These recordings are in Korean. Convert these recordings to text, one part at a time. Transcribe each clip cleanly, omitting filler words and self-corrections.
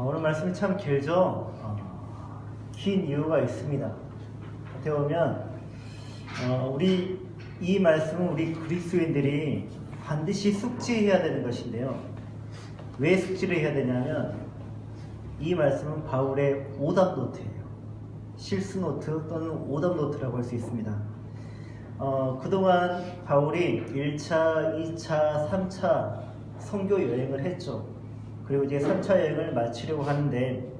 오늘 말씀이 참 길죠. 긴 이유가 있습니다. 어떻게 보면 우리 이 말씀은 우리 그리스도인들이 반드시 숙지해야 되는 것인데요. 왜 숙지를 해야 되냐면 이 말씀은 바울의 오답 노트예요. 실수 노트 또는 오답 노트라고 할 수 있습니다. 그동안 바울이 1차, 2차, 3차 선교 여행을 했죠. 그리고 이제 3차 여행을 마치려고 하는데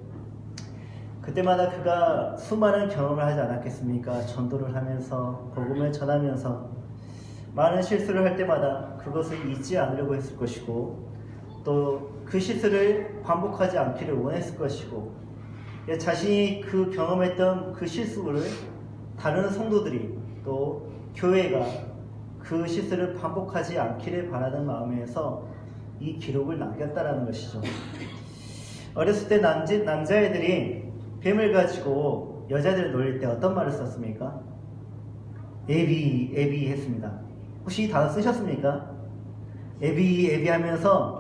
그때마다 그가 수많은 경험을 하지 않았겠습니까? 전도를 하면서 복음을 전하면서 많은 실수를 할 때마다 그것을 잊지 않으려고 했을 것이고 또 그 실수를 반복하지 않기를 원했을 것이고 자신이 그 경험했던 그 실수를 다른 성도들이 또 교회가 그 실수를 반복하지 않기를 바라는 마음에서 이 기록을 남겼다라는 것이죠. 어렸을 때 남자애들이 뱀을 가지고 여자들을 놀릴 때 어떤 말을 썼습니까? 애비 했습니다. 혹시 이 단어 쓰셨습니까? 애비 하면서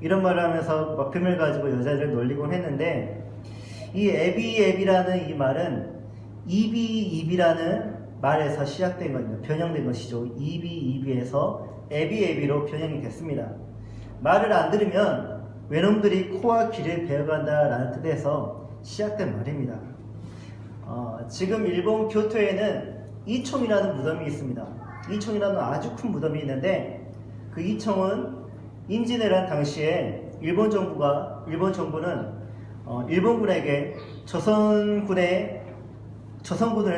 이런 말을 하면서 막 뱀을 가지고 여자들을 놀리곤 했는데 이 애비라는 이 말은 이비라는 말에서 시작된 겁니다. 변형된 것이죠. 이비에서 애비로 변형이 됐습니다. 말을 안 들으면 외놈들이 코와 귀를 베어간다라는 뜻에서 시작된 말입니다. 지금 일본 교토에는 이총이라는 무덤이 있습니다. 이총이라는 아주 큰 무덤이 있는데 그 이총은 임진왜란 당시에 일본 정부는 일본군에게 조선군을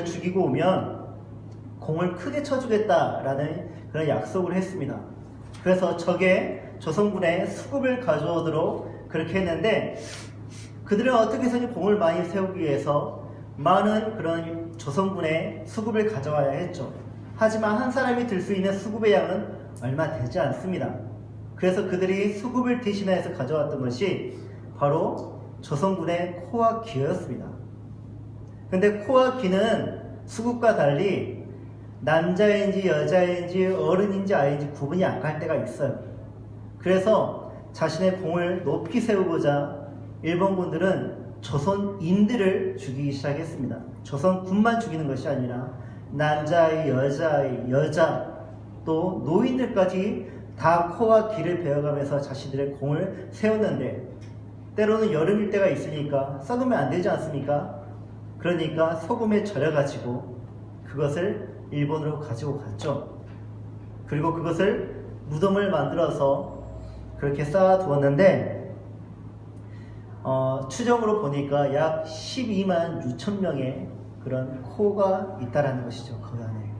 죽이고 오면 공을 크게 쳐주겠다라는 그런 약속을 했습니다. 그래서 적의 조선군의 수급을 가져오도록 그렇게 했는데 그들은 어떻게 해서든 공을 많이 세우기 위해서 많은 그런 조선군의 수급을 가져와야 했죠. 하지만 한 사람이 들 수 있는 수급의 양은 얼마 되지 않습니다. 그래서 그들이 수급을 대신해서 가져왔던 것이 바로 조선군의 코와 귀였습니다. 근데 코와 귀는 수급과 달리 남자인지 여자인지 어른인지 아이인지 구분이 안 갈 때가 있어요. 그래서 자신의 공을 높이 세우고자 일본군들은 조선인들을 죽이기 시작했습니다. 조선군만 죽이는 것이 아니라 남자아이, 여자아이, 여자 또 노인들까지 다 코와 귀를 베어가면서 자신들의 공을 세웠는데 때로는 여름일 때가 있으니까 썩으면 안 되지 않습니까? 그러니까 소금에 절여가지고 그것을 일본으로 가지고 갔죠. 그리고 그것을 무덤을 만들어서 그렇게 쌓아두었는데 추정으로 보니까 약 12만 6천 명의 그런 코가 있다라는 것이죠. 그 안에.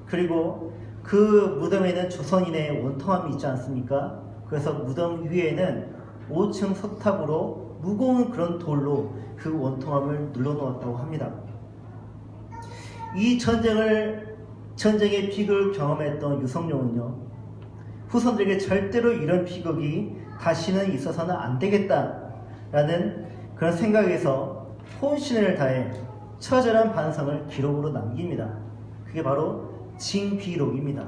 그리고 그 무덤에는 조선인의 원통함이 있지 않습니까? 그래서 무덤 위에는 5층 석탑으로 무거운 그런 돌로 그 원통함을 눌러놓았다고 합니다. 이 전쟁의 비극을 경험했던 유성룡은요, 후손들에게 절대로 이런 비극이 다시는 있어서는 안 되겠다라는 그런 생각에서 혼신을 다해 처절한 반성을 기록으로 남깁니다. 그게 바로 징비록입니다.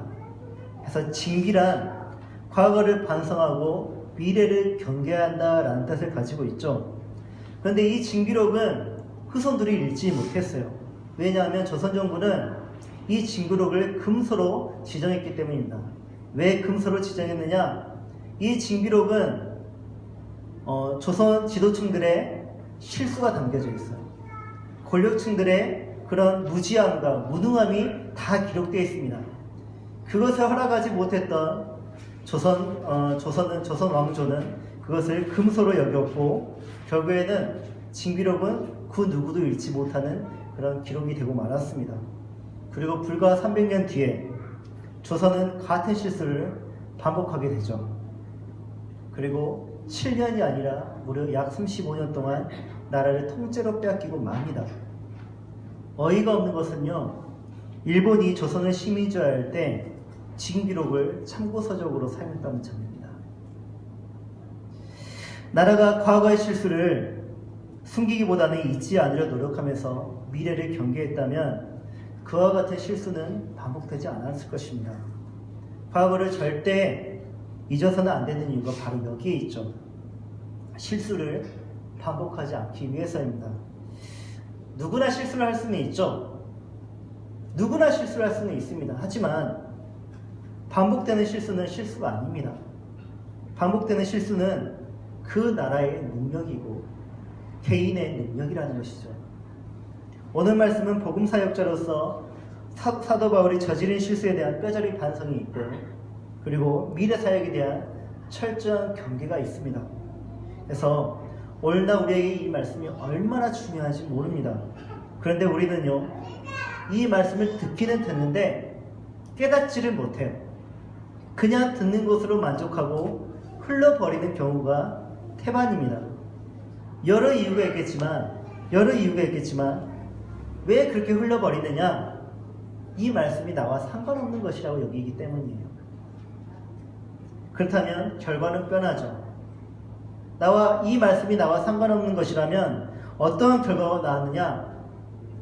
그래서 징비란 과거를 반성하고 미래를 경계한다라는 뜻을 가지고 있죠. 그런데 이 징비록은 후손들이 읽지 못했어요. 왜냐하면 조선정부는 이 징비록을 금서로 지정했기 때문입니다. 왜 금서로 지정했느냐? 이 징비록은 조선 지도층들의 실수가 담겨져 있어요. 권력층들의 그런 무지함과 무능함이 다 기록되어 있습니다. 그것을 허락하지 못했던 조선 왕조는 그것을 금소로 여겼고 결국에는 징비록은 그 누구도 읽지 못하는 그런 기록이 되고 말았습니다. 그리고 불과 300년 뒤에 조선은 같은 실수를 반복하게 되죠. 그리고 7년이 아니라 무려 약 35년 동안 나라를 통째로 빼앗기고 맙니다. 어이가 없는 것은요, 일본이 조선을 식민지화할 때 징비록을 참고서적으로 사용했다는 점입니다. 나라가 과거의 실수를 숨기기보다는 잊지 않으려 노력하면서 미래를 경계했다면 그와 같은 실수는 반복되지 않았을 것입니다. 과거를 절대 잊어서는 안 되는 이유가 바로 여기에 있죠. 실수를 반복하지 않기 위해서입니다. 누구나 실수를 할 수는 있죠. 누구나 실수를 할 수는 있습니다. 하지만 반복되는 실수는 실수가 아닙니다. 반복되는 실수는 그 나라의 능력이고 개인의 능력이라는 것이죠. 오늘 말씀은 복음 사역자로서 사도 바울이 저지른 실수에 대한 뼈저리 반성이 있고, 그리고 미래 사역에 대한 철저한 경계가 있습니다. 그래서 오늘날 우리에게 이 말씀이 얼마나 중요한지 모릅니다. 그런데 우리는요, 이 말씀을 듣기는 듣는데 깨닫지를 못해요. 그냥 듣는 것으로 만족하고 흘러버리는 경우가 태반입니다. 여러 이유가 있겠지만 왜 그렇게 흘러버리느냐? 이 말씀이 나와 상관없는 것이라고 여기기 때문이에요. 그렇다면 결과는 뻔하죠. 이 말씀이 나와 상관없는 것이라면 어떠한 결과가 나왔느냐?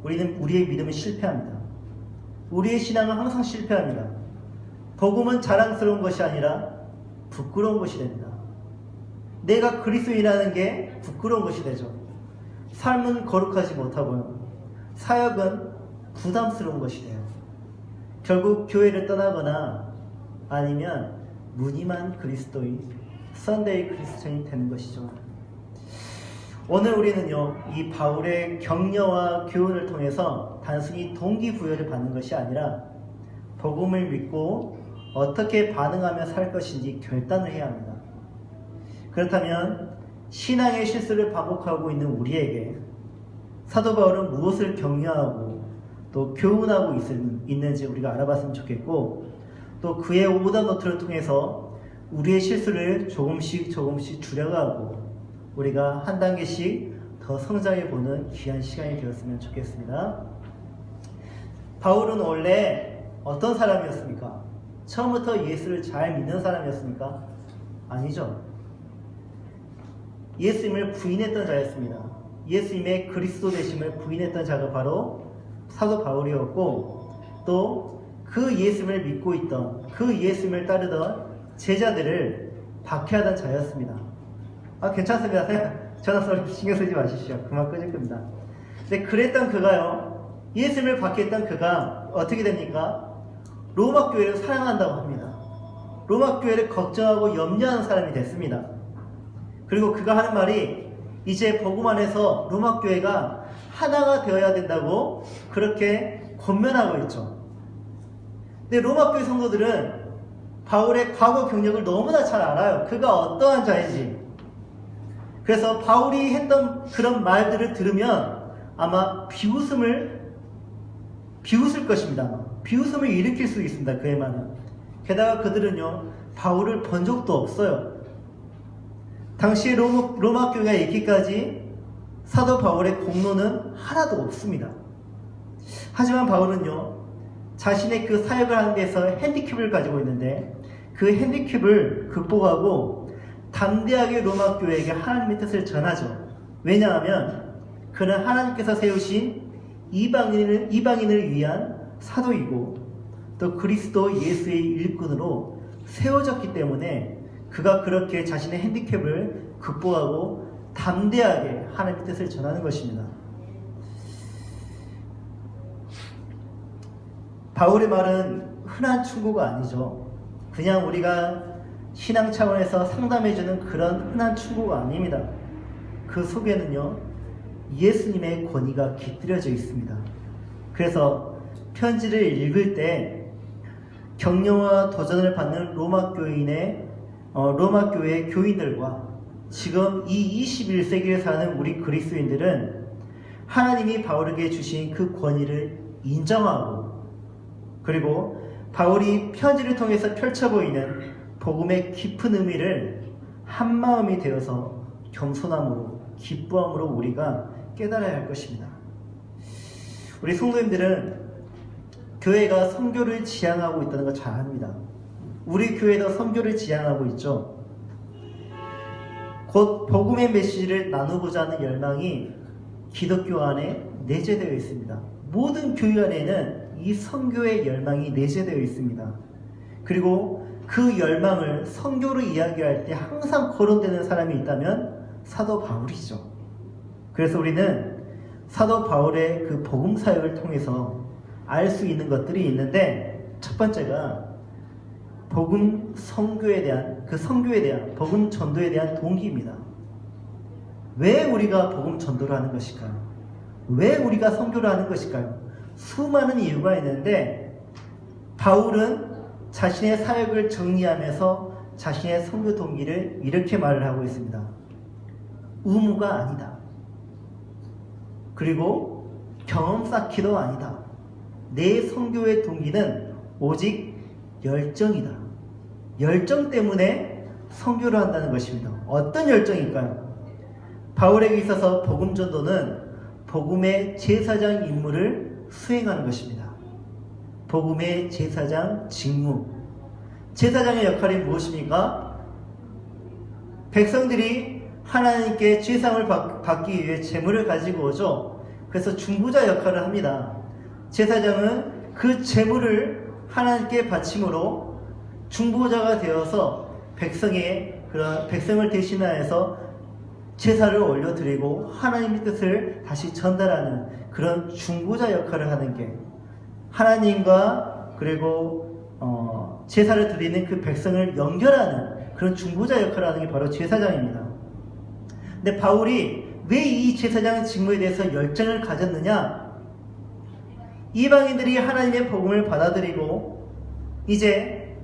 우리의 믿음은 실패합니다. 우리의 신앙은 항상 실패합니다. 복음은 자랑스러운 것이 아니라 부끄러운 것이 됩니다. 내가 그리스도인이라는 게 부끄러운 것이 되죠. 삶은 거룩하지 못하고요. 사역은 부담스러운 것이 돼요. 결국 교회를 떠나거나 아니면 무늬만 그리스도인, 썬데이 크리스천이 되는 것이죠. 오늘 우리는요, 이 바울의 격려와 교훈을 통해서 단순히 동기부여를 받는 것이 아니라 복음을 믿고 어떻게 반응하며 살 것인지 결단을 해야 합니다. 그렇다면 신앙의 실수를 반복하고 있는 우리에게 사도 바울은 무엇을 격려하고 또 교훈하고 있는지 우리가 알아봤으면 좋겠고, 또 그의 오답노트를 통해서 우리의 실수를 조금씩 줄여가고 우리가 한 단계씩 더 성장해보는 귀한 시간이 되었으면 좋겠습니다. 바울은 원래 어떤 사람이었습니까? 처음부터 예수를 잘 믿는 사람이었습니까? 아니죠. 예수님을 부인했던 자였습니다. 예수님의 그리스도 되심을 부인했던 자가 바로 사도 바울이었고, 또 그 예수님을 믿고 있던, 그 예수님을 따르던 제자들을 박해하던 자였습니다. 괜찮습니다. 전화 소리 신경 쓰지 마십시오. 그만 끊을 겁니다. 근데 그랬던 그가요, 예수님을 박해했던 그가 어떻게 됩니까? 로마 교회를 사랑한다고 합니다. 로마 교회를 걱정하고 염려하는 사람이 됐습니다. 그리고 그가 하는 말이 이제 복음 안에서 로마 교회가 하나가 되어야 된다고 그렇게 권면하고 있죠. 근데 로마 교회 성도들은 바울의 과거 경력을 너무나 잘 알아요. 그가 어떠한 자인지. 그래서 바울이 했던 그런 말들을 들으면 아마 비웃을 것입니다. 비웃음을 일으킬 수 있습니다. 그의 말은. 게다가 그들은요, 바울을 본 적도 없어요. 당시 로마 교회가 있기까지 사도 바울의 공로는 하나도 없습니다. 하지만 바울은요, 자신의 그 사역을 하는 데서 핸디캡을 가지고 있는데 그 핸디캡을 극복하고 담대하게 로마 교회에게 하나님의 뜻을 전하죠. 왜냐하면 그는 하나님께서 세우신 이방인을 위한 사도이고 또 그리스도 예수의 일꾼으로 세워졌기 때문에 그가 그렇게 자신의 핸디캡을 극복하고 담대하게 하나님의 뜻을 전하는 것입니다. 바울의 말은 흔한 충고가 아니죠. 그냥 우리가 신앙 차원에서 상담해주는 그런 흔한 충고가 아닙니다. 그 속에는요, 예수님의 권위가 깃들여져 있습니다. 그래서 편지를 읽을 때 격려와 도전을 받는 로마 교회의 교인들과 지금 이 21세기를 사는 우리 그리스도인들은 하나님이 바울에게 주신 그 권위를 인정하고, 그리고 바울이 편지를 통해서 펼쳐 보이는 복음의 깊은 의미를 한마음이 되어서 겸손함으로 기뻐함으로 우리가 깨달아야 할 것입니다. 우리 성도님들은 교회가 선교를 지향하고 있다는 걸 잘 압니다. 우리 교회도 선교를 지향하고 있죠. 곧 복음의 메시지를 나누고자 하는 열망이 기독교 안에 내재되어 있습니다. 모든 교회 안에는 이 선교의 열망이 내재되어 있습니다. 그리고 그 열망을 선교로 이야기할 때 항상 거론되는 사람이 있다면 사도 바울이죠. 그래서 우리는 사도 바울의 그 복음 사역을 통해서 알 수 있는 것들이 있는데, 첫 번째가 복음 선교에 대한, 그 선교에 대한, 복음 전도에 대한 동기입니다. 왜 우리가 복음 전도를 하는 것일까요? 왜 우리가 선교를 하는 것일까요? 수많은 이유가 있는데, 바울은 자신의 사역을 정리하면서 자신의 선교 동기를 이렇게 말을 하고 있습니다. 의무가 아니다. 그리고 경험 쌓기도 아니다. 내 선교의 동기는 오직 열정이다. 열정 때문에 선교를 한다는 것입니다. 어떤 열정일까요? 바울에게 있어서 복음 전도는 복음의 제사장 임무를 수행하는 것입니다. 복음의 제사장 직무. 제사장의 역할이 무엇입니까? 백성들이 하나님께 제사를 받기 위해 제물을 가지고 오죠. 그래서 중보자 역할을 합니다. 제사장은 그 제물을 하나님께 바침으로 중보자가 되어서 백성을 대신하여서 제사를 올려드리고 하나님의 뜻을 다시 전달하는 그런 중보자 역할을 하는 게, 하나님과 그리고 제사를 드리는 그 백성을 연결하는 그런 중보자 역할을 하는 게 바로 제사장입니다. 근데 바울이 왜 이 제사장 직무에 대해서 열정을 가졌느냐? 이방인들이 하나님의 복음을 받아들이고 이제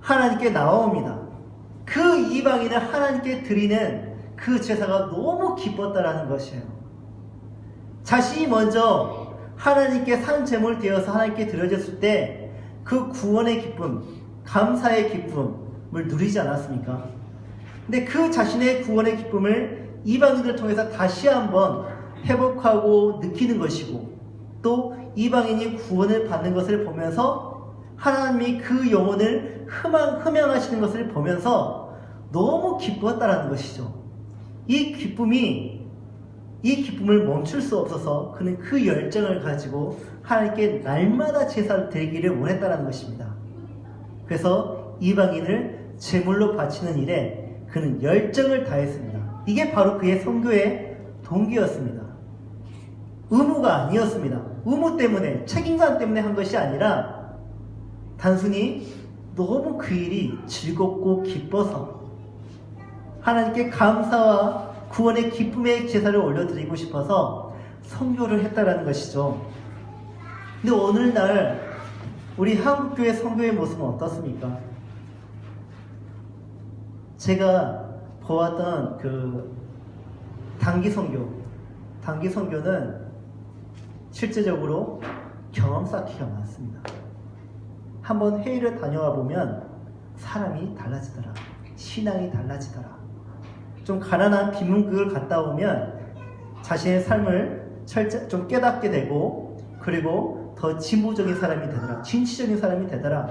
하나님께 나옵니다. 그 이방인을 하나님께 드리는 그 제사가 너무 기뻤다라는 것이에요. 자신이 먼저 하나님께 산 제물 되어서 하나님께 드려졌을 때 그 구원의 기쁨, 감사의 기쁨을 누리지 않았습니까? 근데 그 자신의 구원의 기쁨을 이방인들을 통해서 다시 한번 회복하고 느끼는 것이고, 또 이방인이 구원을 받는 것을 보면서 하나님이 그 영혼을 흠양하시는 것을 보면서 너무 기뻤다라는 것이죠. 이 기쁨을 멈출 수 없어서 그는 그 열정을 가지고 하나님께 날마다 제사를 드리기를 원했다라는 것입니다. 그래서 이방인을 제물로 바치는 일에 그는 열정을 다했습니다. 이게 바로 그의 선교의 동기였습니다. 의무가 아니었습니다. 의무 때문에, 책임감 때문에 한 것이 아니라 단순히 너무 그 일이 즐겁고 기뻐서 하나님께 감사와 구원의 기쁨의 제사를 올려드리고 싶어서 선교를 했다라는 것이죠. 근데 오늘날 우리 한국교회 선교의 모습은 어떻습니까? 제가 보았던 그 단기 선교는 실제적으로 경험 쌓기가 많습니다. 한번 회의를 다녀와 보면 사람이 달라지더라. 신앙이 달라지더라. 좀 가난한 비문극을 갔다 오면 자신의 삶을 좀 깨닫게 되고, 그리고 더 진보적인 사람이 되더라. 진취적인 사람이 되더라.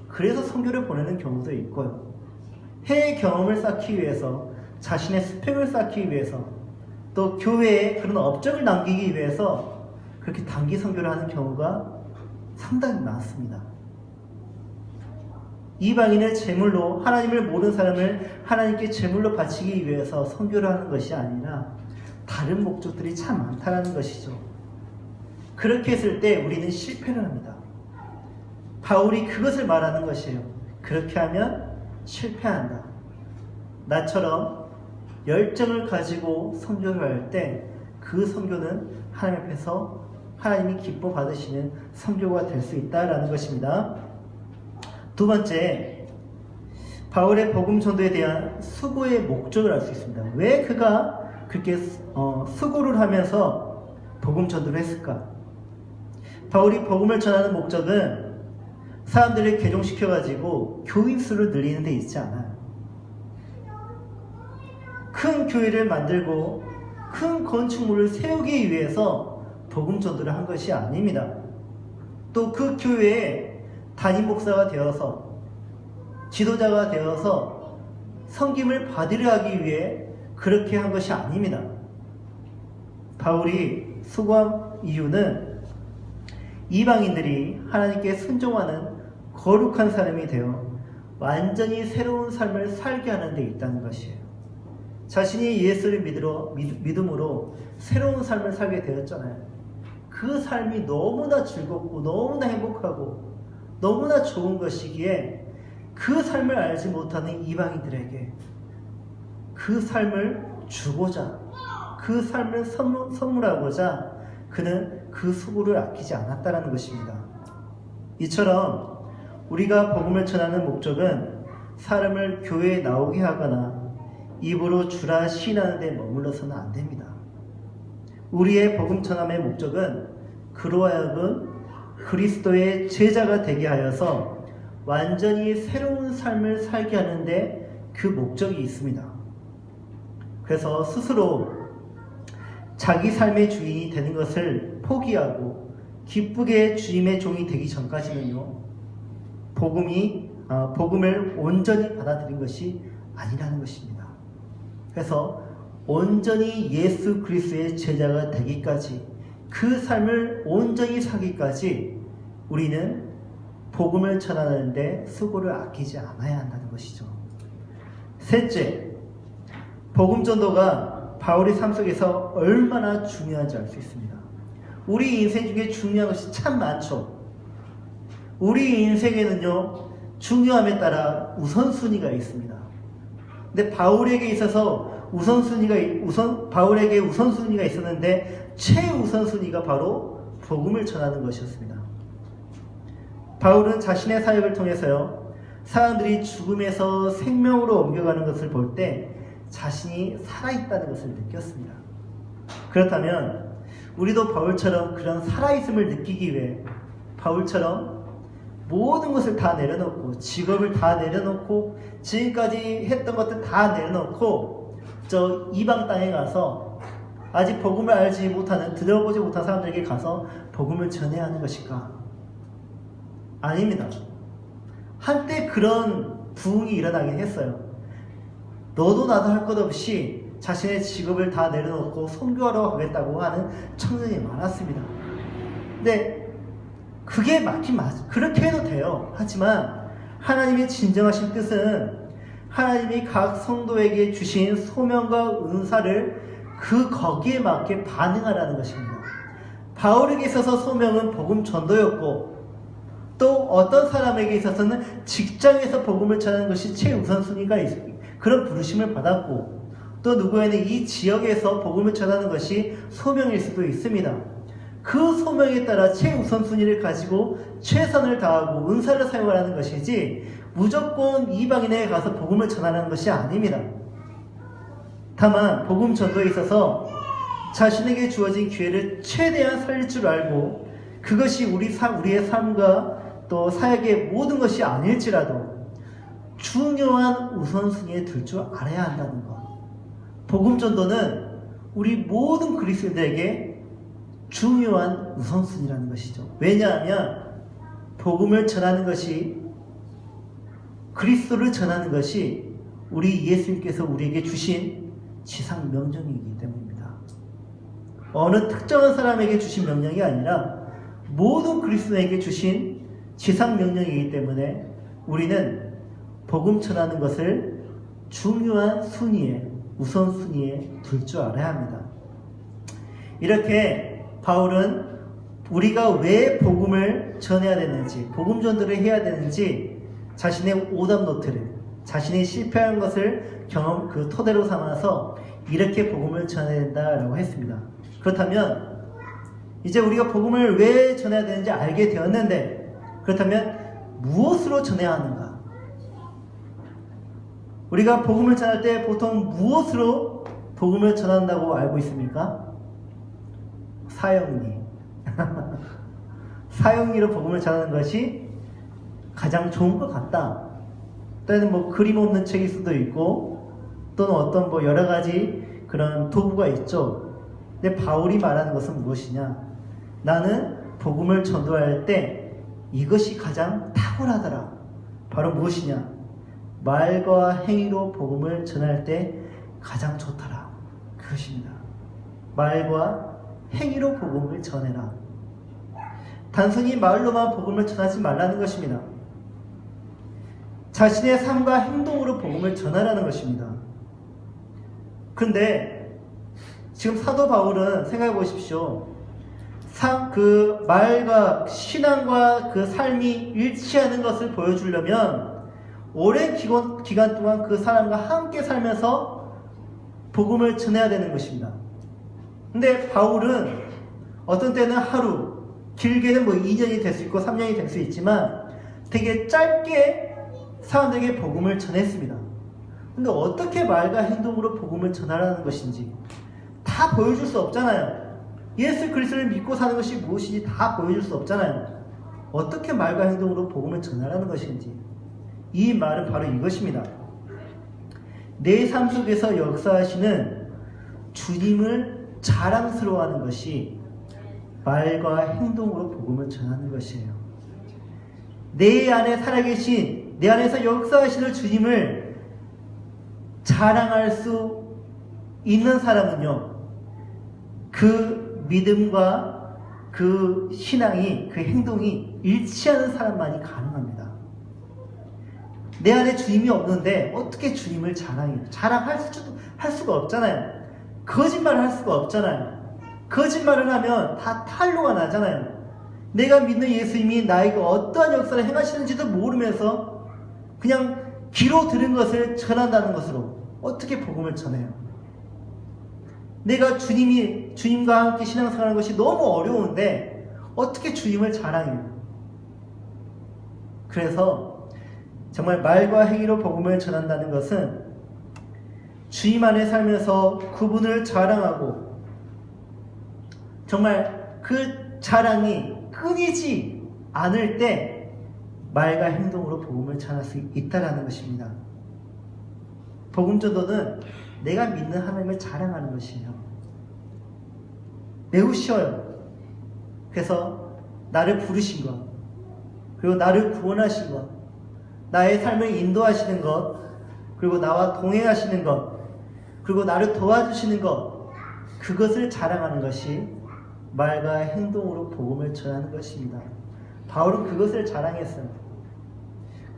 그래서 선교를 보내는 경우도 있고요. 해외 경험을 쌓기 위해서, 자신의 스펙을 쌓기 위해서, 또 교회에 그런 업적을 남기기 위해서 그렇게 단기 선교를 하는 경우가 상당히 많습니다. 이방인을 제물로, 하나님을 모르는 사람을 하나님께 제물로 바치기 위해서 선교를 하는 것이 아니라 다른 목적들이 참 많다는 것이죠. 그렇게 했을 때 우리는 실패를 합니다. 바울이 그것을 말하는 것이에요. 그렇게 하면 실패한다. 나처럼 열정을 가지고 선교를 할 때 그 선교는 하나님 앞에서 하나님이 기뻐 받으시는 선교가 될 수 있다라는 것입니다. 두 번째, 바울의 복음 전도에 대한 수고의 목적을 알 수 있습니다. 왜 그가 그렇게 수고를 하면서 복음 전도를 했을까? 바울이 복음을 전하는 목적은 사람들을 개종시켜가지고 교인 수를 늘리는 데 있지 않아요. 큰 교회를 만들고 큰 건축물을 세우기 위해서 복음 전도를 한 것이 아닙니다. 또 그 교회에 담임 목사가 되어서, 지도자가 되어서 섬김을 받으려 하기 위해 그렇게 한 것이 아닙니다. 바울이 수고한 이유는 이방인들이 하나님께 순종하는 거룩한 사람이 되어 완전히 새로운 삶을 살게 하는 데 있다는 것이에요. 자신이 예수를 믿음으로 새로운 삶을 살게 되었잖아요. 그 삶이 너무나 즐겁고 너무나 행복하고 너무나 좋은 것이기에 그 삶을 알지 못하는 이방인들에게 그 삶을 주고자, 그 삶을 선물하고자 그는 그 수고를 아끼지 않았다는 것입니다. 이처럼 우리가 복음을 전하는 목적은 사람을 교회에 나오게 하거나 입으로 주라 시인하는 데 머물러서는 안 됩니다. 우리의 복음 전함의 목적은 그로 하여금 그리스도의 제자가 되게 하여서 완전히 새로운 삶을 살게 하는데 그 목적이 있습니다. 그래서 스스로 자기 삶의 주인이 되는 것을 포기하고 기쁘게 주님의 종이 되기 전까지는요, 복음을 온전히 받아들인 것이 아니라는 것입니다. 그래서 온전히 예수 그리스도의 제자가 되기까지, 그 삶을 온전히 사기까지 우리는 복음을 전하는데 수고를 아끼지 않아야 한다는 것이죠. 셋째, 복음 전도가 바울의 삶 속에서 얼마나 중요한지 알 수 있습니다. 우리 인생 중에 중요한 것이 참 많죠. 우리 인생에는요, 중요함에 따라 우선순위가 있습니다. 근데 바울에게 있어서 바울에게 우선순위가 있었는데 최우선순위가 바로 복음을 전하는 것이었습니다. 바울은 자신의 사역을 통해서요, 사람들이 죽음에서 생명으로 옮겨가는 것을 볼 때 자신이 살아있다는 것을 느꼈습니다. 그렇다면 우리도 바울처럼 그런 살아있음을 느끼기 위해 바울처럼 모든 것을 다 내려놓고, 직업을 다 내려놓고, 지금까지 했던 것들 다 내려놓고 저 이방 땅에 가서 아직 복음을 알지 못하는, 들어보지 못한 사람들에게 가서 복음을 전해야 하는 것일까? 아닙니다. 한때 그런 부흥이 일어나긴 했어요. 너도 나도 할 것 없이 자신의 직업을 다 내려놓고 선교하러 가겠다고 하는 청년이 많았습니다. 근데 그게 그렇게 해도 돼요. 하지만 하나님의 진정하신 뜻은 하나님이 각 성도에게 주신 소명과 은사를 거기에 맞게 반응하라는 것입니다. 바울에게 있어서 소명은 복음 전도였고, 또 어떤 사람에게 있어서는 직장에서 복음을 전하는 것이 최우선순위가 있습니다. 그런 부르심을 받았고, 또 누구에는 이 지역에서 복음을 전하는 것이 소명일 수도 있습니다. 그 소명에 따라 최우선순위를 가지고 최선을 다하고 은사를 사용하라는 것이지 무조건 이방인에게 가서 복음을 전하는 것이 아닙니다. 다만 복음 전도에 있어서 자신에게 주어진 기회를 최대한 살릴 줄 알고, 그것이 우리의 삶과 또 사역의 모든 것이 아닐지라도 중요한 우선순위에 들 줄 알아야 한다는 것. 복음 전도는 우리 모든 그리스도인들에게 중요한 우선순위라는 것이죠. 왜냐하면 복음을 전하는 것이, 그리스도를 전하는 것이 우리 예수님께서 우리에게 주신 지상 명령이기 때문입니다. 어느 특정한 사람에게 주신 명령이 아니라 모든 그리스도인에게 주신 지상 명령이기 때문에 우리는 복음 전하는 것을 중요한 순위에, 우선순위에 둘 줄 알아야 합니다. 이렇게 바울은 우리가 왜 복음을 전해야 되는지, 복음 전도를 해야 되는지 자신의 오답노트를, 자신이 실패한 것을 그 토대로 삼아서 이렇게 복음을 전해야 된다라고 했습니다. 그렇다면 이제 우리가 복음을 왜 전해야 되는지 알게 되었는데, 그렇다면 무엇으로 전해야 하는가? 우리가 복음을 전할 때 보통 무엇으로 복음을 전한다고 알고 있습니까? 사형리. 사형리로 복음을 전하는 것이 가장 좋은 것 같다. 또는 그림 없는 책일 수도 있고, 또는 어떤 여러 가지 그런 도구가 있죠. 근데 바울이 말하는 것은 무엇이냐? 나는 복음을 전도할 때 이것이 가장 탁월하더라. 바로 무엇이냐? 말과 행위로 복음을 전할 때 가장 좋더라. 그것입니다. 말과 행위로 복음을 전해라. 단순히 말로만 복음을 전하지 말라는 것입니다. 자신의 삶과 행동으로 복음을 전하라는 것입니다. 근데 지금 사도 바울은 생각해 보십시오. 그 말과 신앙과 그 삶이 일치하는 것을 보여주려면 오랜 기간 동안 그 사람과 함께 살면서 복음을 전해야 되는 것입니다. 근데 바울은 어떤 때는 하루, 길게는 2년이 될 수 있고 3년이 될 수 있지만 되게 짧게 사람들에게 복음을 전했습니다. 근데 어떻게 말과 행동으로 복음을 전하라는 것인지 다 보여줄 수 없잖아요. 예수 그리스도를 믿고 사는 것이 무엇인지 다 보여줄 수 없잖아요. 어떻게 말과 행동으로 복음을 전하라는 것인지. 이 말은 바로 이것입니다. 내 삶 속에서 역사하시는 주님을 자랑스러워하는 것이 말과 행동으로 복음을 전하는 것이에요. 내 안에 살아계신, 내 안에서 역사하시는 주님을 자랑할 수 있는 사람은요, 그 믿음과 그 신앙이, 그 행동이 일치하는 사람만이 가능합니다. 내 안에 주님이 없는데 어떻게 주님을 자랑해요? 자랑할 수가 없잖아요. 거짓말을 할 수가 없잖아요. 거짓말을 하면 다 탄로가 나잖아요. 내가 믿는 예수님이 나에게 어떠한 역사를 행하시는지도 모르면서 그냥 귀로 들은 것을 전한다는 것으로 어떻게 복음을 전해요? 내가 주님과 함께 신앙생활하는 것이 너무 어려운데 어떻게 주님을 자랑해요? 그래서 정말 말과 행위로 복음을 전한다는 것은 주님 안에 살면서 그분을 자랑하고 정말 그 자랑이 끊이지 않을 때 말과 행동으로 복음을 전할 수 있다는 것입니다. 복음 전도는 내가 믿는 하나님을 자랑하는 것이에요. 매우 쉬워요. 그래서 나를 부르신 것, 그리고 나를 구원하신 것, 나의 삶을 인도하시는 것, 그리고 나와 동행하시는 것, 그리고 나를 도와주시는 것, 그것을 자랑하는 것이 말과 행동으로 복음을 전하는 것입니다. 바울은 그것을 자랑했어요.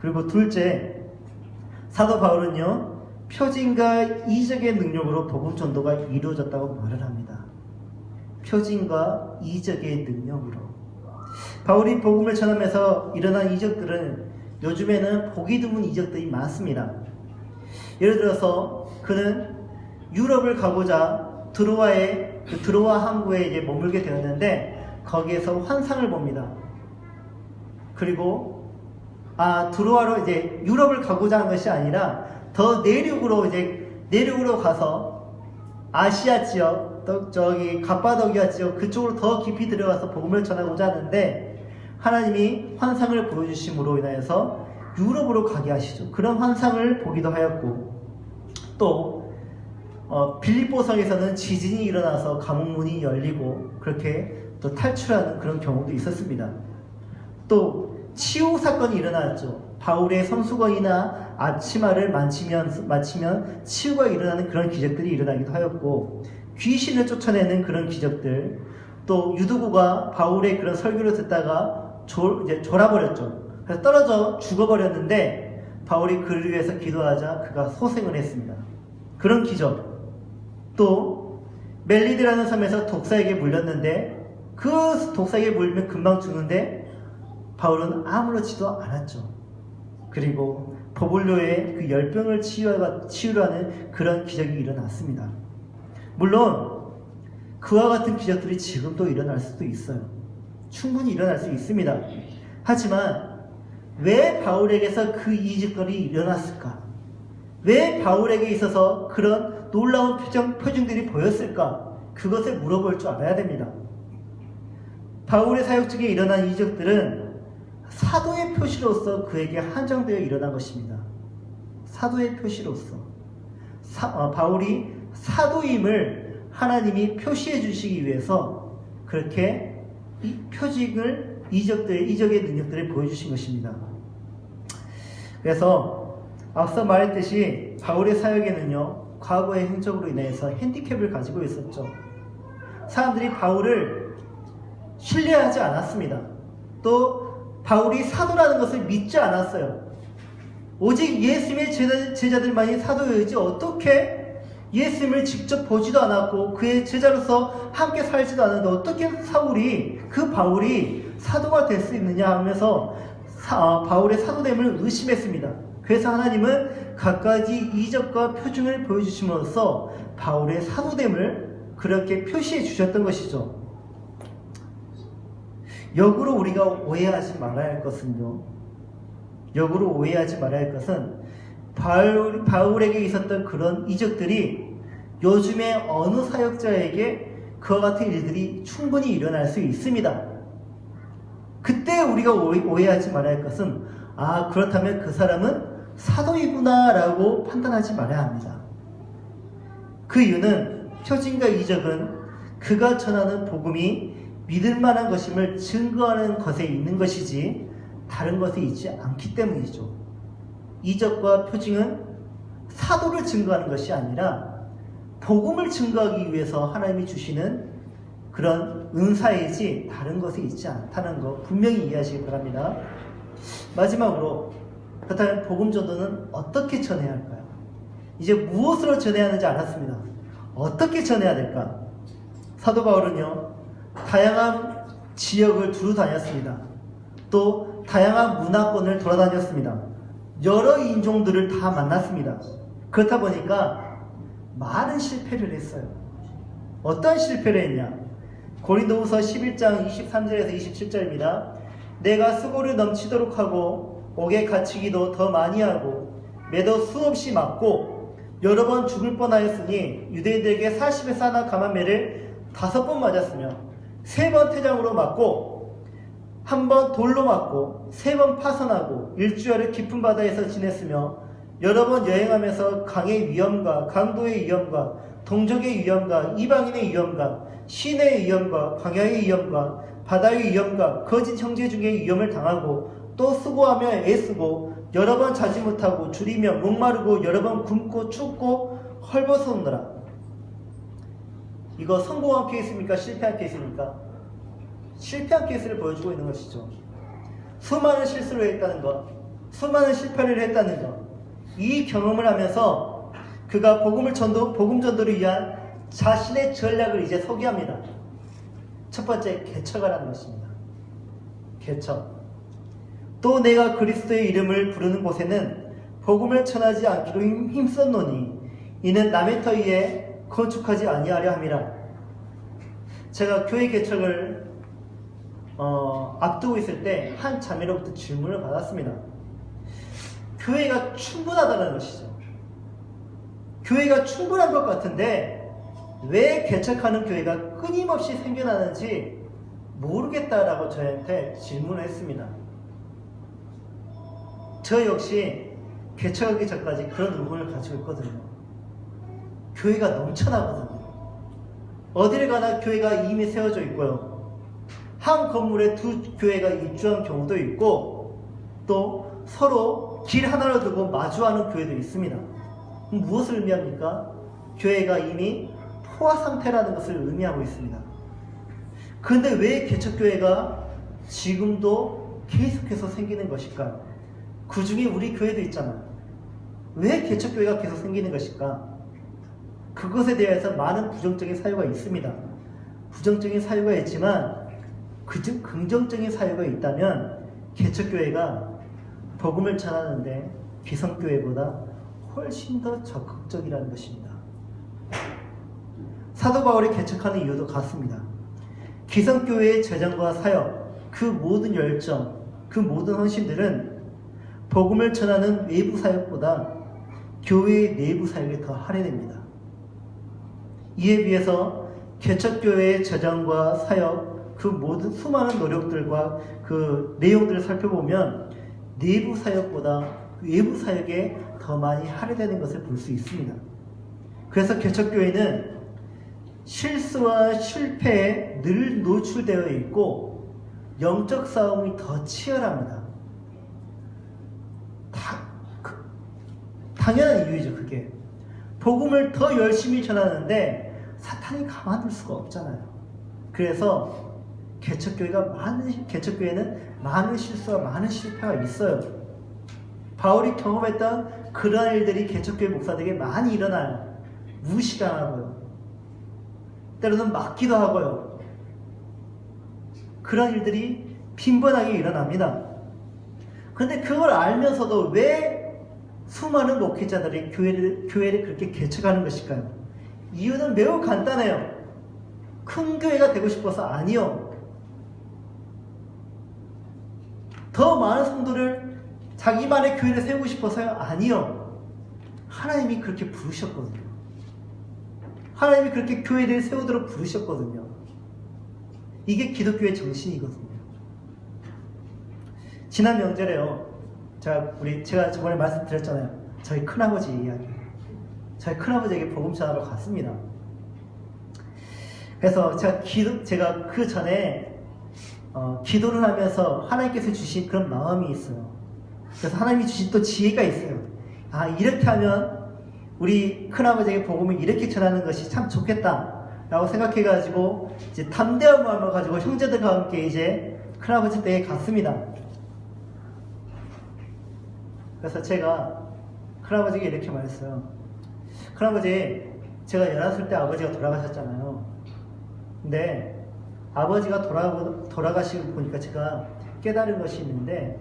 그리고 둘째, 사도 바울은요, 표징과 이적의 능력으로 복음 전도가 이루어졌다고 말을 합니다. 표징과 이적의 능력으로. 바울이 복음을 전하면서 일어난 이적들은 요즘에는 보기 드문 이적들이 많습니다. 예를 들어서 그는 유럽을 가고자 드로아 항구에 이제 머물게 되었는데 거기에서 환상을 봅니다. 그리고 드로아로 이제 유럽을 가고자 한 것이 아니라 더 내륙으로 가서 아시아 지역, 또 저기 갑바도기아 지역 그쪽으로 더 깊이 들어가서 복음을 전하고자 하는데 하나님이 환상을 보여주심으로 인하여서 유럽으로 가게 하시죠. 그런 환상을 보기도 하였고 또 빌립보성에서는 지진이 일어나서 감옥문이 열리고 그렇게 또 탈출하는 그런 경우도 있었습니다. 또 치유 사건이 일어났죠. 바울의 성수건이나 앞치마를 맞추면 치유가 일어나는 그런 기적들이 일어나기도 하였고 귀신을 쫓아내는 그런 기적들, 또 유두구가 바울의 그런 설교를 듣다가 이제 졸아버렸죠. 그래서 떨어져 죽어버렸는데 바울이 그를 위해서 기도하자 그가 소생을 했습니다. 그런 기적. 또 멜리드라는 섬에서 독사에게 물렸는데 그 독사에게 물리면 금방 죽는데 바울은 아무렇지도 않았죠. 그리고 버블로의 그 열병을 치유로 하는 그런 기적이 일어났습니다. 물론 그와 같은 기적들이 지금도 일어날 수도 있어요. 충분히 일어날 수 있습니다. 하지만 왜 바울에게서 그 이적들이 일어났을까? 왜 바울에게 있어서 그런 놀라운 표징들이 보였을까? 그것을 물어볼 줄 알아야 됩니다. 바울의 사역 중에 일어난 이적들은 사도의 표시로서 그에게 한정되어 일어난 것입니다. 사도의 표시로서 바울이 사도임을 하나님이 표시해 주시기 위해서 그렇게 이 표징을 이적의 능력들을 보여주신 것입니다. 그래서 앞서 말했듯이 바울의 사역에는요 과거의 행적으로 인해서 핸디캡을 가지고 있었죠. 사람들이 바울을 신뢰하지 않았습니다. 또 바울이 사도라는 것을 믿지 않았어요. 오직 예수님의 제자들만이 사도였지 어떻게 예수님을 직접 보지도 않았고 그의 제자로서 함께 살지도 않았는데 어떻게 바울이 사도가 될 수 있느냐 하면서 바울의 사도됨을 의심했습니다. 그래서 하나님은 갖가지 이적과 표징을 보여주심으로써 바울의 사도됨을 그렇게 표시해 주셨던 것이죠. 역으로 우리가 오해하지 말아야 할 것은요. 역으로 오해하지 말아야 할 것은 바울에게 있었던 그런 이적들이 요즘에 어느 사역자에게 그와 같은 일들이 충분히 일어날 수 있습니다. 그때 우리가 오해하지 말아야 할 것은 그렇다면 그 사람은 사도이구나 라고 판단하지 말아야 합니다. 그 이유는 표징과 이적은 그가 전하는 복음이 믿을 만한 것임을 증거하는 것에 있는 것이지 다른 것에 있지 않기 때문이죠. 이적과 표징은 사도를 증거하는 것이 아니라 복음을 증거하기 위해서 하나님이 주시는 그런 은사이지 다른 것이 있지 않다는 거 분명히 이해하시기 바랍니다. 마지막으로 그렇다면 복음 전도는 어떻게 전해야 할까요? 이제 무엇으로 전해야 하는지 알았습니다. 어떻게 전해야 될까? 사도 바울은요, 다양한 지역을 두루 다녔습니다. 또 다양한 문화권을 돌아다녔습니다. 여러 인종들을 다 만났습니다. 그렇다 보니까 많은 실패를 했어요. 어떤 실패를 했냐? 고린도후서 11장 23절에서 27절입니다. 내가 수고를 넘치도록 하고 옥에 갇히기도 더 많이 하고 매도 수없이 맞고 여러 번 죽을 뻔하였으니 유대인들에게 40의 싸나 감한매를 5번 맞았으며 3번 태장으로 맞고 1번 돌로 맞고 3번 파선하고 일주일을 깊은 바다에서 지냈으며 여러 번 여행하면서 강의 위험과 강도의 위험과 동족의 위험과 이방인의 위험과 시내의 위험과 광야의 위험과 바다의 위험과 거짓 형제 중에 위험을 당하고 또 수고하며 애쓰고 여러 번 자지 못하고 줄이며 목마르고 여러 번 굶고 춥고 헐벗어오느라. 이거 성공한 케이스입니까? 실패한 케이스입니까? 실패한 케이스를 보여주고 있는 것이죠. 수많은 실수를 했다는 것, 수많은 실패를 했다는 것, 이 경험을 하면서 그가 복음 전도를 위한 자신의 전략을 이제 소개합니다. 첫 번째, 개척하라는 것입니다. 개척. 또 내가 그리스도의 이름을 부르는 곳에는 복음을 전하지 않기로 힘썼노니 이는 남의 터위에 건축하지 아니하려 함이라. 제가 교회 개척을 앞두고 있을 때 한 자매로부터 질문을 받았습니다. 교회가 충분하다는 것이죠. 교회가 충분한 것 같은데 왜 개척하는 교회가 끊임없이 생겨나는지 모르겠다라고 저한테 질문을 했습니다. 저 역시 개척하기 전까지 그런 의문을 가지고 있거든요. 교회가 넘쳐나거든요. 어디를 가나 교회가 이미 세워져 있고요. 한 건물에 2 교회가 입주한 경우도 있고 또 서로 길 하나를 두고 마주하는 교회도 있습니다. 무엇을 의미합니까? 교회가 이미 포화 상태라는 것을 의미하고 있습니다. 그런데 왜 개척교회가 지금도 계속해서 생기는 것일까? 그 중에 우리 교회도 있잖아요. 왜 개척교회가 계속 생기는 것일까? 그것에 대해서 많은 부정적인 사유가 있습니다. 부정적인 사유가 있지만 긍정적인 사유가 있다면 개척교회가 복음을 전하는데 기성교회보다 훨씬 더 적극적이라는 것입니다. 사도 바울이 개척하는 이유도 같습니다. 기성교회의 재정과 사역, 그 모든 열정, 그 모든 헌신들은 복음을 전하는 외부 사역보다 교회의 내부 사역에 더 할애됩니다. 이에 비해서 개척교회의 재정과 사역, 그 모든 수많은 노력들과 그 내용들을 살펴보면 내부 사역보다 외부 사역에 더 많이 할애되는 것을 볼 수 있습니다. 그래서 개척교회는 실수와 실패에 늘 노출되어 있고 영적 싸움이 더 치열합니다. 당연한 이유이죠. 그게 복음을 더 열심히 전하는데 사탄이 가만둘 수가 없잖아요. 그래서 개척교회는 많은 실수와 많은 실패가 있어요. 바울이 경험했던 그러한 일들이 개척교회 목사들에게 많이 일어나요. 무시당하고요. 때로는 맞기도 하고요. 그런 일들이 빈번하게 일어납니다. 그런데 그걸 알면서도 왜 수많은 목회자들이 교회를 그렇게 개척하는 것일까요? 이유는 매우 간단해요. 큰 교회가 되고 싶어서 아니요. 더 많은 성도를 자기만의 교회를 세우고 싶어서요? 아니요. 하나님이 그렇게 부르셨거든요. 하나님이 그렇게 교회를 세우도록 부르셨거든요. 이게 기독교의 정신이거든요. 지난 명절에요. 제가 저번에 말씀드렸잖아요. 저희 큰아버지 이야기. 저희 큰아버지에게 복음 전하러 갔습니다. 그래서 제가 그 전에 기도를 하면서 하나님께서 주신 그런 마음이 있어요. 그래서 하나님이 주신 또 지혜가 있어요. 아, 이렇게 하면 우리 큰아버지에게 복음을 이렇게 전하는 것이 참 좋겠다 라고 생각해가지고 이제 담대한 마음을 가지고 형제들과 함께 이제 큰아버지 댁에 갔습니다. 그래서 제가 큰아버지에게 이렇게 말했어요. 큰아버지, 제가 11살 때 아버지가 돌아가셨잖아요. 근데 아버지가 돌아가시고 보니까 제가 깨달은 것이 있는데,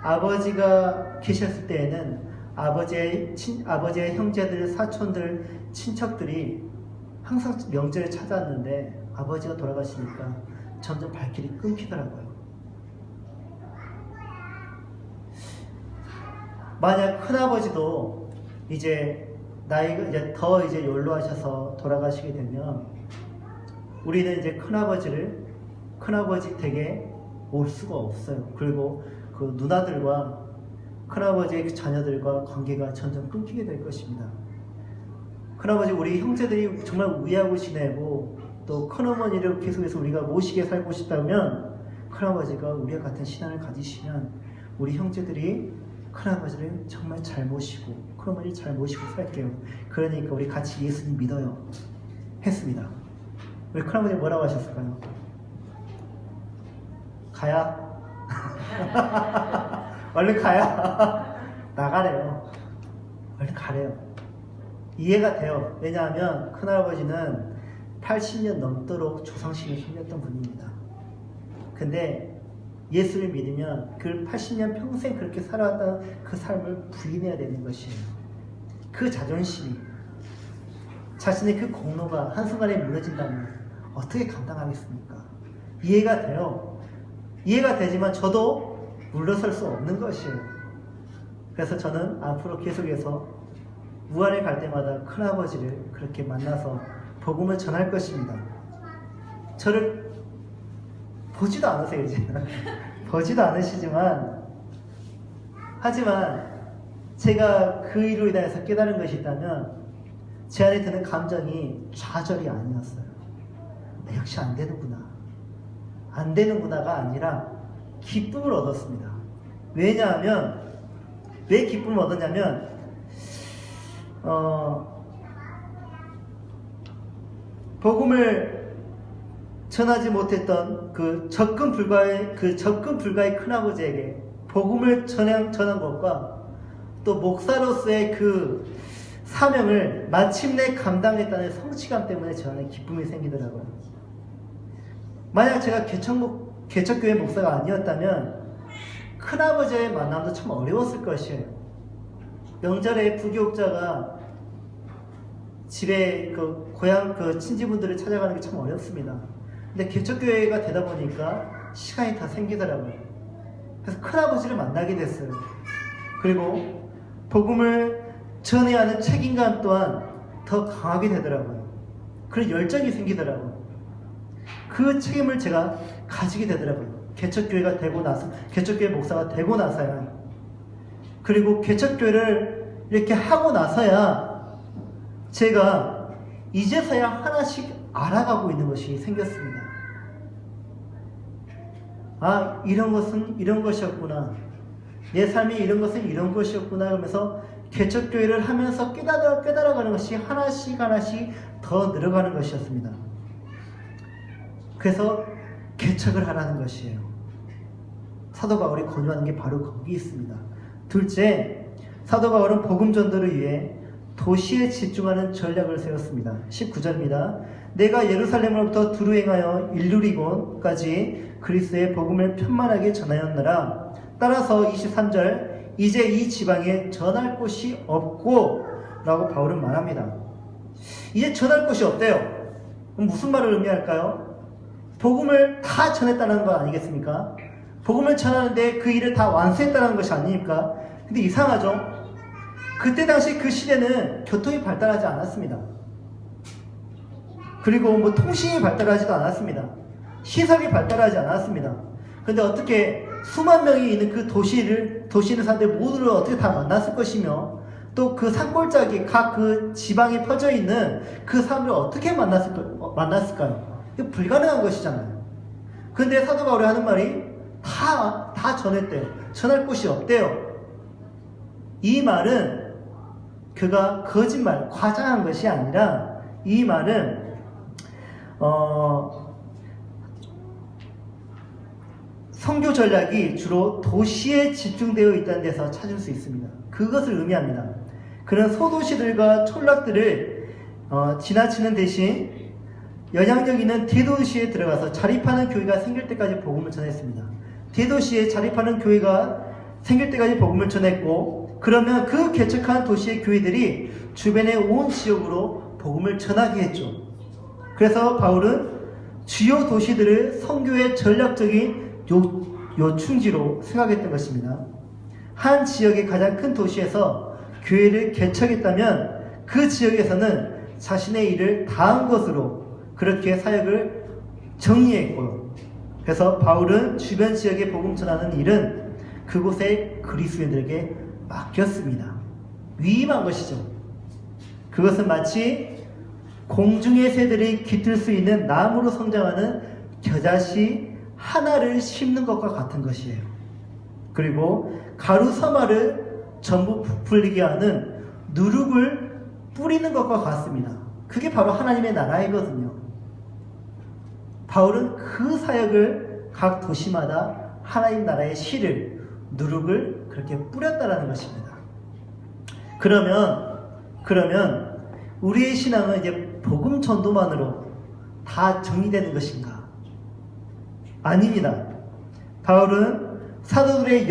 아버지가 계셨을 때에는 아버지의 형제들, 사촌들, 친척들이 항상 명절에 찾아왔는데 아버지가 돌아가시니까 점점 발길이 끊기더라고요. 만약 큰아버지도 이제 나이가 더 연로하셔서 돌아가시게 되면 우리는 이제 큰아버지 댁에 올 수가 없어요. 그리고 그 누나들과 큰아버지의 그 자녀들과 관계가 점점 끊기게 될 것입니다. 큰아버지, 우리 형제들이 정말 우애하고 지내고 또 큰어머니를 계속해서 우리가 모시게 살고 싶다면 큰아버지가 우리와 같은 신앙을 가지시면 우리 형제들이 큰아버지를 정말 잘 모시고 큰어머니를 잘 모시고 살게요. 그러니까 우리 같이 예수님 믿어요 했습니다. 우리 큰아버지 뭐라고 하셨을까요? 가야? 얼른 가야? 나가래요. 얼른 가래요. 이해가 돼요. 왜냐하면 큰할아버지는 80년 넘도록 조상신을 섬겼던 분입니다. 근데 예수를 믿으면 그 80년 평생 그렇게 살아왔던 그 삶을 부인해야 되는 것이에요. 그 자존심이, 자신의 그 공로가 한순간에 무너진다면 어떻게 감당하겠습니까? 이해가 돼요. 이해가 되지만 저도 물러설 수 없는 것이에요. 그래서 저는 앞으로 계속해서 무안에 갈 때마다 큰아버지를 그렇게 만나서 복음을 전할 것입니다. 저를 보지도 않으세요, 이제. 보지도 않으시지만, 하지만 제가 그 일로 인해서 깨달은 것이 있다면 제 안에 드는 감정이 좌절이 아니었어요. 역시 안 되는구나. 안 되는구나가 아니라 기쁨을 얻었습니다. 왜냐하면, 왜 기쁨을 얻었냐면, 복음을 전하지 못했던 그 접근 불가의 큰아버지에게 복음을 전한 것과 또 목사로서의 그 사명을 마침내 감당했다는 성취감 때문에 저 안에 기쁨이 생기더라고요. 만약 제가 개척교회 목사가 아니었다면 큰아버지의 만남도 참 어려웠을 것이에요. 명절에 부교육자가 집에 고향 친지분들을 찾아가는 게 참 어렵습니다. 근데 개척교회가 되다 보니까 시간이 다 생기더라고요. 그래서 큰아버지를 만나게 됐어요. 그리고 복음을 전해야 하는 책임감 또한 더 강하게 되더라고요. 그런 열정이 생기더라고요. 그 책임을 제가 가지게 되더라고요. 개척교회가 되고 나서, 개척교회 목사가 되고 나서야, 그리고 개척교회를 이렇게 하고 나서야 제가 이제서야 하나씩 알아가고 있는 것이 생겼습니다. 아, 이런 것은 이런 것이었구나. 내 삶이 이런 것은 이런 것이었구나. 그러면서 개척교회를 하면서 깨달아가는 것이 하나씩 더 늘어가는 것이었습니다. 그래서 개척을 하라는 것이에요. 사도 바울이 권유하는 게 바로 거기 있습니다. 둘째, 사도 바울은 복음 전도를 위해 도시에 집중하는 전략을 세웠습니다. 19절입니다. 내가 예루살렘으로부터 두루 행하여 일루리곤까지 그리스도의 복음을 편만하게 전하였느라. 따라서 23절 이제 이 지방에 전할 곳이 없고 라고 바울은 말합니다. 이제 전할 곳이 없대요. 그럼 무슨 말을 의미할까요? 복음을 다 전했다는 거 아니겠습니까? 복음을 전하는데 그 일을 다 완수했다는 것이 아닙니까? 근데 이상하죠? 그때 당시 그 시대는 교통이 발달하지 않았습니다. 그리고 뭐 통신이 발달하지도 않았습니다. 시설이 발달하지 않았습니다. 근데 어떻게 수만 명이 있는 그 도시는 사람들 모두를 어떻게 다 만났을 것이며 또 그 산골짜기 각 그 지방에 퍼져 있는 그 사람들을 어떻게 만났을까요? 이거 불가능한 것이잖아요. 근데 사도 바울이 하는 말이 다 전했대요. 전할 곳이 없대요. 이 말은 그가 거짓말, 과장한 것이 아니라 이 말은 선교 전략이 주로 도시에 집중되어 있다는 데서 찾을 수 있습니다. 그것을 의미합니다. 그런 소도시들과 촌락들을 지나치는 대신 영향력 있는 대도시에 들어가서 자립하는 교회가 생길 때까지 복음을 전했습니다. 대도시에 자립하는 교회가 생길 때까지 복음을 전했고, 그러면 그 개척한 도시의 교회들이 주변의 온 지역으로 복음을 전하게 했죠. 그래서 바울은 주요 도시들을 선교의 전략적인 요충지로 생각했던 것입니다. 한 지역의 가장 큰 도시에서 교회를 개척했다면 그 지역에서는 자신의 일을 다한 것으로 그렇게 사역을 정리했고, 그래서 바울은 주변 지역에 복음 전하는 일은 그곳의 그리스도인들에게 맡겼습니다. 위임한 것이죠. 그것은 마치 공중의 새들이 깃들 수 있는 나무로 성장하는 겨자씨 하나를 심는 것과 같은 것이에요. 그리고 가루 서마를 전부 부풀리게 하는 누룩을 뿌리는 것과 같습니다. 그게 바로 하나님의 나라이거든요. 바울은 그 사역을 각 도시마다 하나님 나라의 씨를, 누룩을 그렇게 뿌렸다라는 것입니다. 그러면 우리의 신앙은 이제 복음 전도만으로 다 정리되는 것인가? 아닙니다. 바울은 사도들의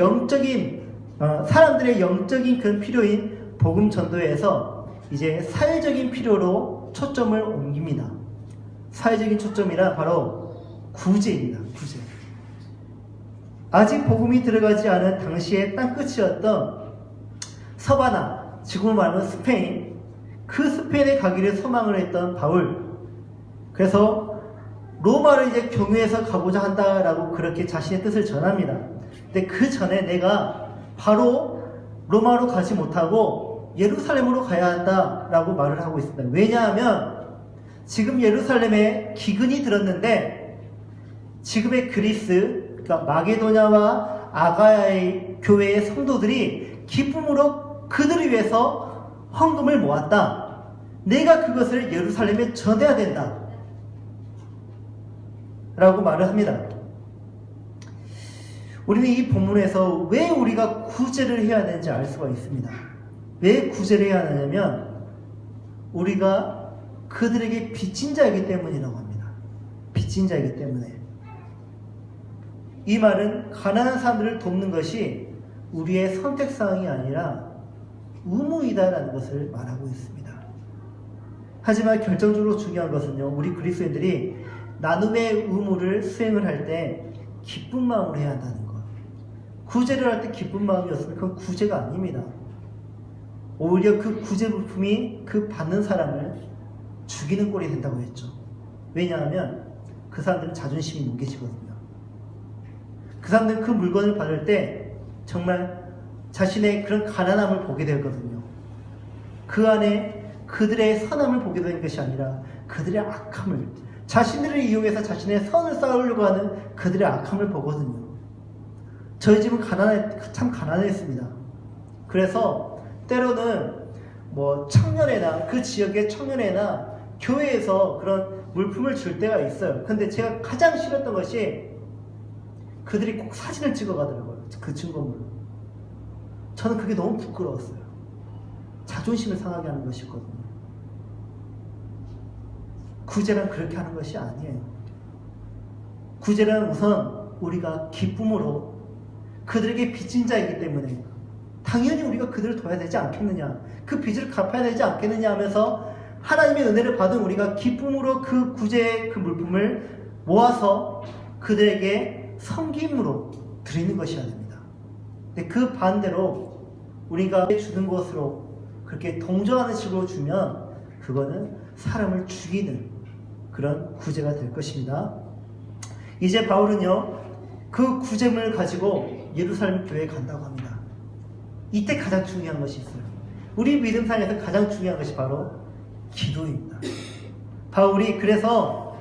사람들의 영적인 그 필요인 복음 전도에서 이제 사회적인 필요로 초점을 옮깁니다. 사회적인 초점이란 바로 구제입니다. 구제. 아직 복음이 들어가지 않은 당시의 땅끝이었던 서바나, 지금으로 말하면 스페인, 그 스페인에 가기를 소망을 했던 바울. 그래서 로마를 이제 경유해서 가고자 한다라고 그렇게 자신의 뜻을 전합니다. 근데 그 전에 내가 바로 로마로 가지 못하고 예루살렘으로 가야 한다라고 말을 하고 있습니다. 왜냐하면 지금 예루살렘에 기근이 들었는데 지금의 그리스, 그러니까 마게도냐와 아가야의 교회의 성도들이 기쁨으로 그들을 위해서 헌금을 모았다. 내가 그것을 예루살렘에 전해야 된다. 라고 말을 합니다. 우리는 이 본문에서 왜 우리가 구제를 해야 되는지 알 수가 있습니다. 왜 구제를 해야 하냐면 우리가 그들에게 빚진 자이기 때문이라고 합니다. 빚진 자이기 때문에. 이 말은 가난한 사람들을 돕는 것이 우리의 선택사항이 아니라 의무이다라는 것을 말하고 있습니다. 하지만 결정적으로 중요한 것은요, 우리 그리스도인들이 나눔의 의무를 수행을 할 때 기쁜 마음으로 해야 한다는 것. 구제를 할 때 기쁜 마음이었으면 그건 구제가 아닙니다. 오히려 그 구제 물품이 그 받는 사람을 죽이는 꼴이 된다고 했죠. 왜냐하면 그 사람들은 자존심이 무게지거든요. 그 사람들은 그 물건을 받을 때 정말 자신의 그런 가난함을 보게 되거든요. 그 안에 그들의 선함을 보게 되는 것이 아니라 그들의 악함을, 자신들을 이용해서 자신의 선을 쌓으려고 하는 그들의 악함을 보거든요. 저희 집은 참 가난했습니다. 그래서 때로는 뭐 청년회나 그 지역의 청년회나 교회에서 그런 물품을 줄 때가 있어요. 근데 제가 가장 싫었던 것이 그들이 꼭 사진을 찍어 가더라고요. 그 증거물로. 저는 그게 너무 부끄러웠어요. 자존심을 상하게 하는 것이거든요. 구제란 그렇게 하는 것이 아니에요. 구제란 우선 우리가 기쁨으로 그들에게 빚진 자이기 때문에 당연히 우리가 그들을 둬야 되지 않겠느냐, 그 빚을 갚아야 되지 않겠느냐 하면서 하나님의 은혜를 받은 우리가 기쁨으로 그 구제의 그 물품을 모아서 그들에게 섬김으로 드리는 것이어야 됩니다. 근데 그 반대로 우리가 주는 것으로 그렇게 동정하는 식으로 주면 그거는 사람을 죽이는 그런 구제가 될 것입니다. 이제 바울은요, 그 구제물을 가지고 예루살렘 교회에 간다고 합니다. 이때 가장 중요한 것이 있어요. 우리 믿음상에서 가장 중요한 것이 바로 기도입니다. 바울이 그래서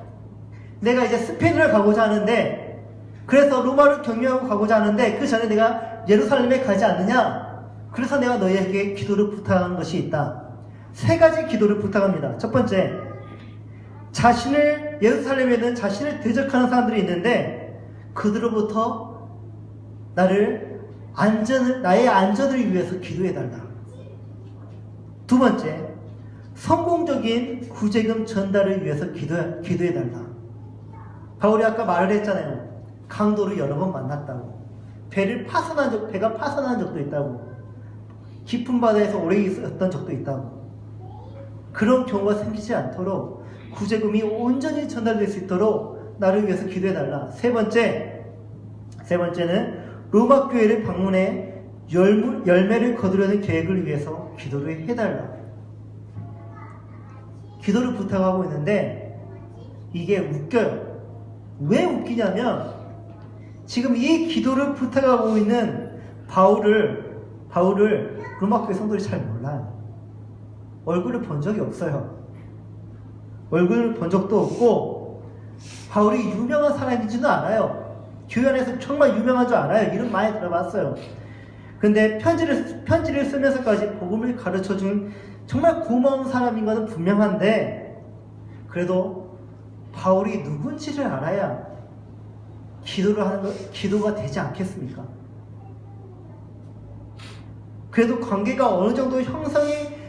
내가 이제 스페인을 가고자 하는데, 그래서 로마를 경유하고 가고자 하는데 그 전에 내가 예루살렘에 가지 않느냐? 그래서 내가 너희에게 기도를 부탁한 것이 있다. 3가지 기도를 부탁합니다. 첫 번째, 예루살렘에 있는 자신을 대적하는 사람들이 있는데 그들로부터 나의 안전을 위해서 기도해달라. 두 번째, 성공적인 구제금 전달을 위해서 기도해달라. 바울이 아까 말을 했잖아요. 강도를 여러 번 만났다고. 배가 파손한 적도 있다고. 깊은 바다에서 오래 있었던 적도 있다고. 그런 경우가 생기지 않도록 구제금이 온전히 전달될 수 있도록 나를 위해서 기도해달라. 세 번째는 로마 교회를 방문해 열매를 거두려는 계획을 위해서 기도를 해달라. 기도를 부탁하고 있는데 이게 웃겨요. 왜 웃기냐면 지금 이 기도를 부탁하고 있는 바울을 로마 교회 성도들이 잘 몰라요. 얼굴을 본 적이 없어요. 얼굴을 본 적도 없고 바울이 유명한 사람인지는 알아요. 교회 안에서 정말 유명한 줄 알아요. 이름 많이 들어봤어요. 근데 편지를 쓰면서까지 복음을 가르쳐준 정말 고마운 사람인 것은 분명한데 그래도 바울이 누군지를 알아야 기도가 되지 않겠습니까? 그래도 관계가 어느 정도 형성이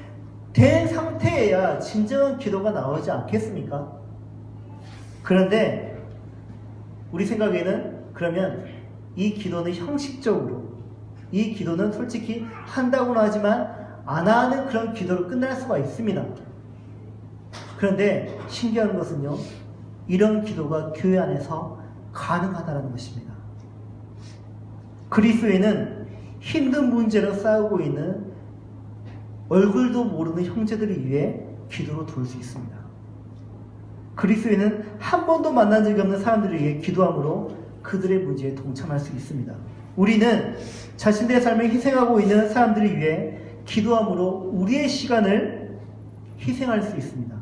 된 상태여야 진정한 기도가 나오지 않겠습니까? 그런데 우리 생각에는 그러면 이 기도는 형식적으로, 이 기도는 솔직히 한다고는 하지만 안 하는 그런 기도로 끝날 수가 있습니다. 그런데 신기한 것은요, 이런 기도가 교회 안에서 가능하다는 것입니다. 그리스도에는 힘든 문제로 싸우고 있는 얼굴도 모르는 형제들을 위해 기도로 도울 수 있습니다. 그리스도에는 한 번도 만난 적이 없는 사람들을 위해 기도함으로 그들의 문제에 동참할 수 있습니다. 우리는 자신들의 삶을 희생하고 있는 사람들을 위해 기도함으로 우리의 시간을 희생할 수 있습니다.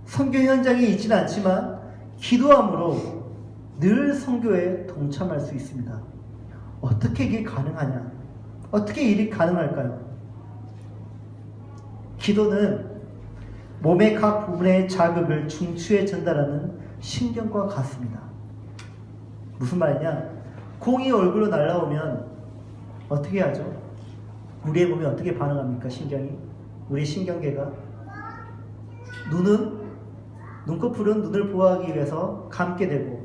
선교 현장에 있지는 않지만 기도함으로 늘 선교에 동참할 수 있습니다. 어떻게 이게 가능하냐? 어떻게 일이 가능할까요? 기도는 몸의 각 부분의 자극을 중추에 전달하는 신경과 같습니다. 무슨 말이냐? 공이 얼굴로 날아오면 어떻게 하죠? 우리의 몸이 어떻게 반응합니까? 신경이? 우리 신경계가 눈꺼풀은 눈을 보호하기 위해서 감게 되고,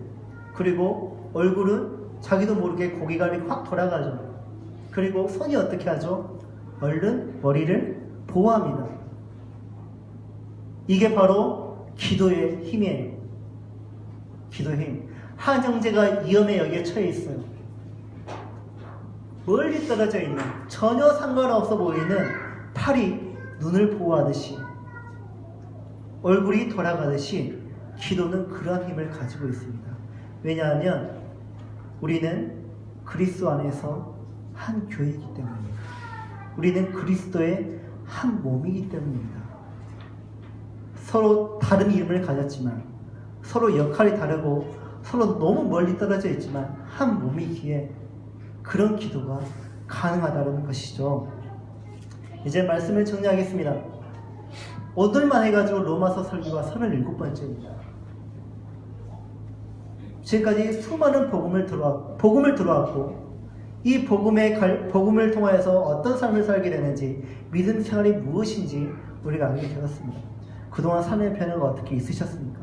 그리고 얼굴은 자기도 모르게 고개가 확 돌아가죠. 그리고 손이 어떻게 하죠? 얼른 머리를 보호합니다. 이게 바로 기도의 힘이에요. 기도의 힘. 한 형제가 위험에 여기에 처해 있어요. 멀리 떨어져 있는, 전혀 상관없어 보이는 팔이 눈을 보호하듯이, 얼굴이 돌아가듯이 기도는 그러한 힘을 가지고 있습니다. 왜냐하면 우리는 그리스도 안에서 한 교회이기 때문입니다. 우리는 그리스도의 한 몸이기 때문입니다. 서로 다른 이름을 가졌지만, 서로 역할이 다르고, 서로 너무 멀리 떨어져 있지만 한 몸이기에 그런 기도가 가능하다는 것이죠. 이제 말씀을 정리하겠습니다. 오늘만 해가지고 로마서 설교가 37번째입니다. 지금까지 수많은 복음을 들어왔고, 이 복음을 통하여서 어떤 삶을 살게 되는지, 믿음 생활이 무엇인지 우리가 알게 되었습니다. 그동안 삶의 변화가 어떻게 있으셨습니까?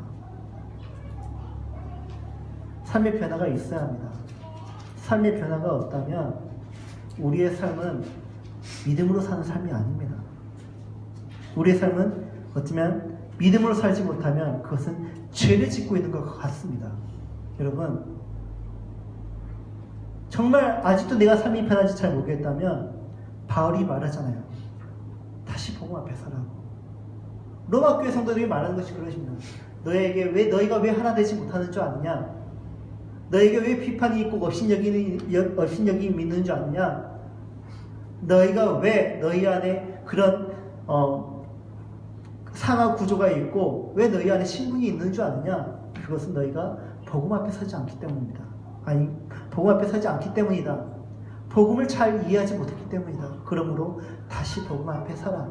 삶의 변화가 있어야 합니다. 삶의 변화가 없다면 우리의 삶은 믿음으로 사는 삶이 아닙니다. 우리의 삶은 어쩌면 믿음으로 살지 못하면 그것은 죄를 짓고 있는 것 같습니다. 여러분, 정말 아직도 내가 삶이 변하지 잘 모르겠다면 바울이 말하잖아요. 다시 복음 앞에 서라고. 로마 교회 성도들이 말하는 것이 그것입니다. 너희가 왜 하나 되지 못하는 줄 아느냐? 너희에게 왜 비판이 있고 업신여김이 있는 줄 아느냐? 너희가 왜 너희 안에 그런 상하 구조가 있고 왜 너희 안에 신분이 있는 줄 아느냐? 그것은 너희가 복음 앞에 서지 않기 때문입니다. 아니, 복음 앞에 서지 않기 때문이다. 복음을 잘 이해하지 못했기 때문이다. 그러므로 다시 복음 앞에 서라.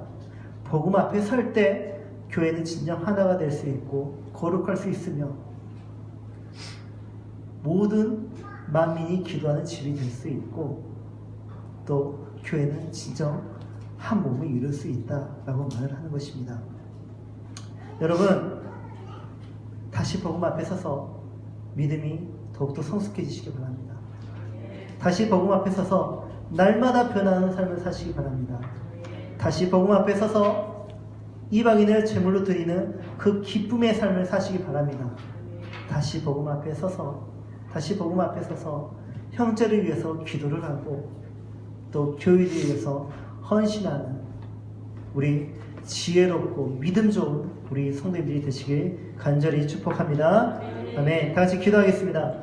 복음 앞에 설 때 교회는 진정 하나가 될 수 있고 거룩할 수 있으며 모든 만민이 기도하는 집이 될 수 있고 또 교회는 진정 한 몸을 이룰 수 있다라고 말을 하는 것입니다. 여러분, 다시 복음 앞에 서서 믿음이 더욱더 성숙해지시기 바랍니다. 다시 복음 앞에 서서 날마다 변하는 삶을 사시기 바랍니다. 다시 복음 앞에 서서 이방인을 제물로 드리는 그 기쁨의 삶을 사시기 바랍니다. 다시 복음 앞에 서서 형제를 위해서 기도를 하고 또 교회를 위해서 헌신하는 우리 지혜롭고 믿음 좋은 우리 성도님들이 되시길 간절히 축복합니다. 아멘. 다 같이 기도하겠습니다.